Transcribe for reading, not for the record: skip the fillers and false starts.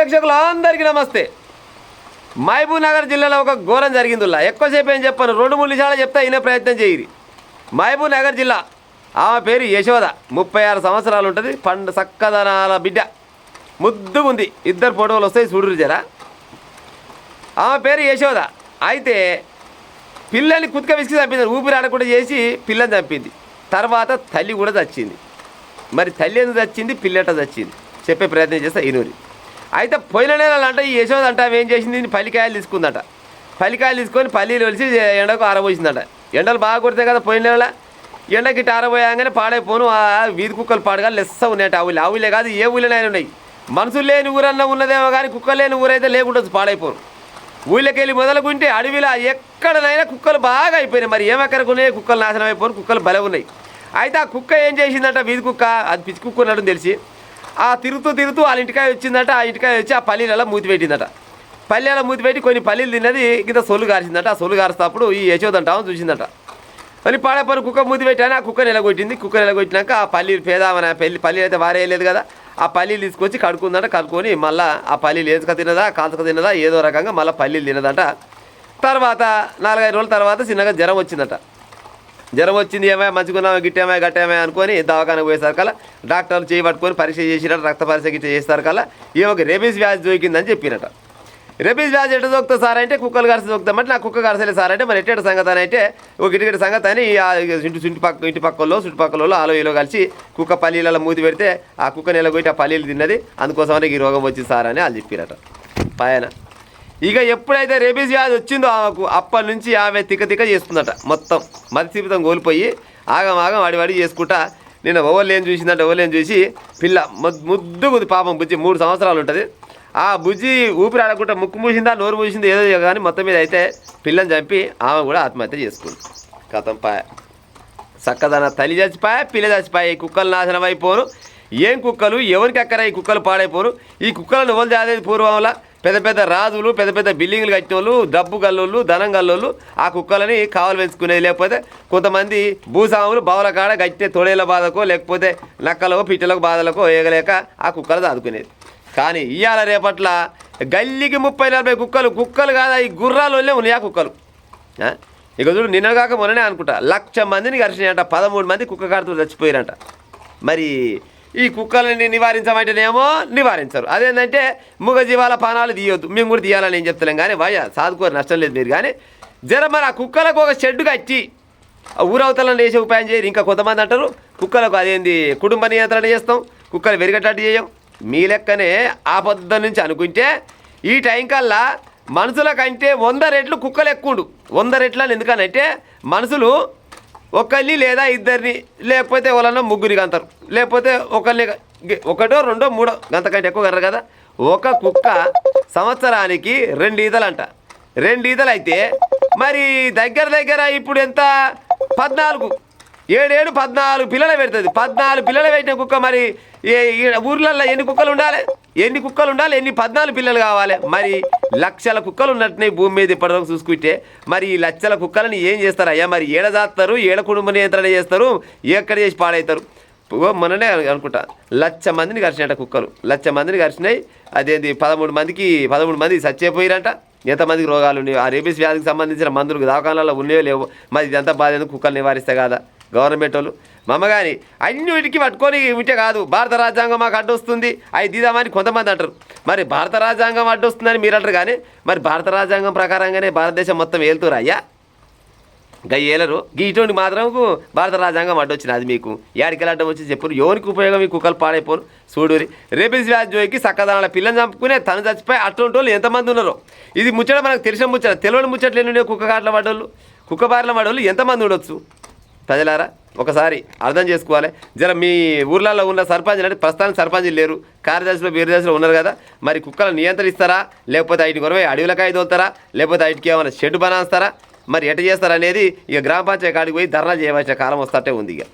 ప్రేక్షకులందరికీ నమస్తే. మహబూబ్ నగర్ జిల్లాలో ఒక ఘోరం జరిగిందిలా. ఎక్కువసేపు ఏం చెప్పాను, 2-3 నిమిషాలు చెప్తా అయినా ప్రయత్నం చేయరు. మహబూబ్ నగర్ జిల్లా, ఆమె పేరు యశోద, 36 సంవత్సరాలు ఉంటుంది. పండు చక్కదనాల బిడ్డ, ముద్దుగా ఉంది. 2 ఫోటోలు వస్తాయి చూడురు జరా. ఆమె పేరు యశోద. అయితే పిల్లని కుతుక విసికి చంపింది, ఊపిరి ఆడకుండా చేసి పిల్లని చంపింది. తర్వాత తల్లి కూడా చచ్చింది. మరి తల్లి ఎందుకు చచ్చింది, పిల్లట చచ్చింది చెప్పే ప్రయత్నం చేస్తా ఇనూరి. అయితే పోయిన నెలలు అంట ఈ యశోద అంట ఏం చేసింది, పల్లికాయలు తీసుకుందట. పల్లికాయలు తీసుకొని పల్లీలు ఒలిసి ఎండకు ఆరబోసిందట. ఎండలు బాగా కొడతాయి కదా, పోయిన నెల ఎండకి ఆరబోయాగానే పాడైపోను. ఆ వీధి కుక్కలు పాడుగా లెస్స ఉన్నాయట. ఆవులే కాదు, ఏ ఊళ్ళైనా ఉన్నాయి. మనుషులు లేని ఊరన్నా ఉన్నదేమో కానీ కుక్కలు లేని ఊరైతే లేకుండొచ్చు, పాడైపోను. ఊళ్ళకి వెళ్ళి మొదలుకుంటే అడవిలో ఎక్కడనైనా కుక్కలు బాగా అయిపోయినాయి. మరి ఏమక్కరకు ఉన్నాయి, కుక్కలు నాశనం అయిపోను, కుక్కలు బలం ఉన్నాయి. అయితే ఆ కుక్క ఏం చేసిందంట, వీధి కుక్క, అది పిచ్చి కుక్క ఉన్నట్టు తెలిసి ఆ తిరుగుతూ వాళ్ళ ఇంటికాయ వచ్చిందట. ఆ ఇంటికాయ వచ్చి ఆ పల్లీలలో మూతి పెట్టిందట. పల్లెలో మూతి పెట్టి కొన్ని పల్లీలు తిన్నది, ఇంత సొల్లు గారిచిందట. ఆ సొల్లు గారుస్తప్పుడు ఈ యశోదంట చూసిందట. మళ్ళీ పాడైపోయిన కుక్క మూతి పెట్టాను, ఆ కుక్క నిలగొట్టింది. కుక్క నిలగొట్టినాక ఆ పల్లీలు పేదామని పల్లీలు అయితే వారేయలేదు కదా, ఆ పల్లీలు తీసుకొచ్చి కడుక్కుందట. కడుక్కొని మళ్ళీ ఆ పల్లీలు ఏసుక తిన్నదా కాల్చక తిన్నదా ఏదో రకంగా మళ్ళీ పల్లీలు తిన్నదట. తర్వాత 4-5 రోజుల తర్వాత చిన్నగా జ్వరం వచ్చిందట. జ్వరం వచ్చింది, ఏమో మంచిగున్నామా గిట్టేమా గట్టేమా అనుకొని దవాఖానకు పోయేసరికల్లా డాక్టర్లు చేయి పట్టుకొని పరీక్ష చేసినట్టు, రక్త పరీక్ష గిట్ట చేసేసరికల్లా ఈమెకు రేబీస్ వ్యాధి దొరికిందని చెప్పినట. రేబీస్ వ్యాధి ఎట్లా దొరుకుతుంది సార్ అంటే, కుక్కలు కరిసి దొరుకుతామంటే నాకు కుక్క కరసలేదు సార్ అంటే, మరి ఎట్టేట సంగతి అని అంటే ఒక ఇటుకటి సంగతి అని ఇంటి పక్కలో చుట్టుపక్కల ఆలో ఈలో కలిసి కుక్క పల్లీలలో మూతి పెడితే ఆ కుక్క నిలబెట్టి ఆ పల్లీలు తిన్నది, అందుకోసమని ఈ రోగం వచ్చింది సార్ అని వాళ్ళు చెప్పినట పైన. ఇక ఎప్పుడైతే రేబీస్ వ్యాధి వచ్చిందో ఆమెకు, అప్పటి నుంచి ఆమె తిక్క చేసుకుందట. మొత్తం మతిస్థిమితం కోల్పోయి ఆగం వాడి చేసుకుంటా నేను ఓవర్లేం చూసిందంటే ఓవర్లేం చూసి పిల్ల ముద్దుగుంది పాపం. బుజ్జి 3 సంవత్సరాలు ఉంటుంది. ఆ బుజ్జి ఊపిరి ఆడకుండా ముక్కు మూసిందా నోరు మూసింది ఏదో కానీ మొత్తం మీద అయితే పిల్లని చంపి ఆమె కూడా ఆత్మహత్య చేసుకుంది. కథం పాయ చక్కదన తల్లి చచ్చిపోయా, పిల్ల చచ్చిపోయా. ఈ కుక్కలు నాశనం అయిపోను. ఏం కుక్కలు, ఎవరికి అక్కర ఈ కుక్కలు పాడైపోను. ఈ కుక్కలను ఎవరు జాదేది పూర్వంలో పెద్ద పెద్ద రాజులు, పెద్ద పెద్ద బిల్డింగ్లు కట్టిన వాళ్ళు, డబ్బు గల్లోళ్ళు, ధనం గల్లోళ్ళు ఆ కుక్కలని కావలు పెంచుకునేది. లేకపోతే కొంతమంది భూస్వాములు బావుల కాడ గట్టిన తొడేల బాధకో లేకపోతే నక్కలకో పిట్టలకు బాధలకో వేయగలేక ఆ కుక్కలు దాదుకునేది. కానీ ఇవాళ రేపట్ల గల్లికి 30-40 కుక్కలు కాదా, ఈ గుర్రాలనే ఉన్నాయి ఆ కుక్కలు. ఇక చూడు, నిన్నగాక మొన్ననే అనుకుంటా 1,00,000 మందిని కలిసినాయంట. 13 మంది కుక్క కాడుతూ చచ్చిపోయారంట. మరి ఈ కుక్కలని నివారించమంటేనేమో నివారించరు. అదేంటంటే మూగజీవాల పానాలు తీయొద్దు, మేము కూడా తీయాలని ఏం చెప్తలేం. కానీ భయ సాదుకోరు, నష్టం లేదు మీరు. కానీ మరి ఆ కుక్కలకు ఒక షెడ్డు కట్టి ఊరవతలను వేసే ఉపాయం చేయరు. ఇంకా కొంతమంది అంటారు కుక్కలకు అదేంది కుటుంబ నియంత్రణ చేస్తాం, కుక్కలు వెరిగేటట్టు చేయం. మీ లెక్కనే ఆ పొద్దు నుంచి అనుకుంటే ఈ టైం కల్లా మనుషుల కంటే 100 రెట్లు కుక్కలు ఎక్కువ 100 రెట్లని. ఎందుకనంటే మనుషులు ఒకరిని లేదా ఇద్దరిని లేకపోతే ఎవరన్నా ముగ్గురికి అంటారు, లేకపోతే ఒకరిని 1, 2, 3 గంతకంటే ఎక్కువ కర్ర కదా. ఒక కుక్క సంవత్సరానికి 2 ఈతలు అంట. 2 ఈతలు అయితే మరి దగ్గర ఇప్పుడు ఎంత, 14 14 పిల్లలు పెడుతుంది. 14 పిల్లలు పెట్టిన కుక్క మరి ఊర్లలో ఎన్ని కుక్కలు ఉండాలి, ఎన్ని 14 పిల్లలు కావాలి. మరి లక్షల కుక్కలు ఉన్నట్టున్నాయి భూమి మీద ఇప్పటివరకు చూసుకుంటే. మరి ఈ లక్షల కుక్కలని ఏం చేస్తారు అయ్యా, మరి ఏడ జాస్తారు, ఏడ కుటుంబ నియంత్రణ చేస్తారు, ఎక్కడ చేసి పాడవుతారు. మొన్ననే అనుకుంటా 1,00,000 మందిని కరిచినట్ట కుక్కలు, 1,00,000 మందిని కరిచినాయి. అదేంది 13 మంది చచ్చిపోయారంట. ఎంతమందికి రోగాలు ఉన్నాయి, ఆ రేబీస్ వ్యాధికి సంబంధించిన మందులు దవాఖానాల్లో ఉన్నాయో లేవో. మరి ఇదంతా బాధ ఎందుకు, కుక్కలు నివారిస్తే కాదా గవర్నమెంట్ వాళ్ళు. కానీ అన్నిటికీ పట్టుకొని ఉంటే కాదు. భారత రాజ్యాంగం మాకు అడ్డొస్తుంది అవి తీదామని కొంతమంది అంటారు. మరి భారత రాజ్యాంగం అడ్డొస్తుందని మీరు అంటారు. కానీ మరి భారత రాజ్యాంగం ప్రకారంగానే భారతదేశం మొత్తం ఏలుతురు అయ్యా. ఇంకా ఏలరు. ఇటువంటి మాత్రం భారత రాజ్యాంగం అడ్డొచ్చింది. అది మీకు ఏడికెళ్ళి అడ్డం వచ్చి చెప్పరు. ఎవరికి ఉపయోగం, ఈ కుక్కలు పాడైపోను. చూడురి, రేబీస్ వ్యాధి జోయికి చక్కదనాల పిల్లని చంపుకునే తను చచ్చిపోయి అటువంటి వాళ్ళు ఎంతమంది ఉన్నారో. ఇది ముచ్చట మనకు తెలిసిన ముచ్చట. తెలియని ముచ్చట్లు ఎన్ని కుక్క కాట్ల పడ్డోళ్ళు, కుక్క బారిన పడ్డోళ్ళు ఎంతమంది ఉండొచ్చు. ప్రజలారా ఒకసారి అర్థం చేసుకోవాలి. మీ ఊర్లలో ఉన్న సర్పంచ్ అంటే ప్రస్తుతానికి సర్పంచ్లు లేరు, కార్యదర్శిలో బీరదర్శిలో ఉన్నారు కదా. మరి కుక్కలను నియంత్రిస్తారా, లేకపోతే వాటికి కొరవై అడవులకాయ తోలుతారా, లేకపోతే వాటికి ఏమైనా షెడ్ బనాస్తారా, మరి ఎట్ట చేస్తారనేది ఇక గ్రామ పంచాయతీ కాడికి పోయి ధర్నా చేయవలసిన కాలం వస్తటే ఉంది. ఇక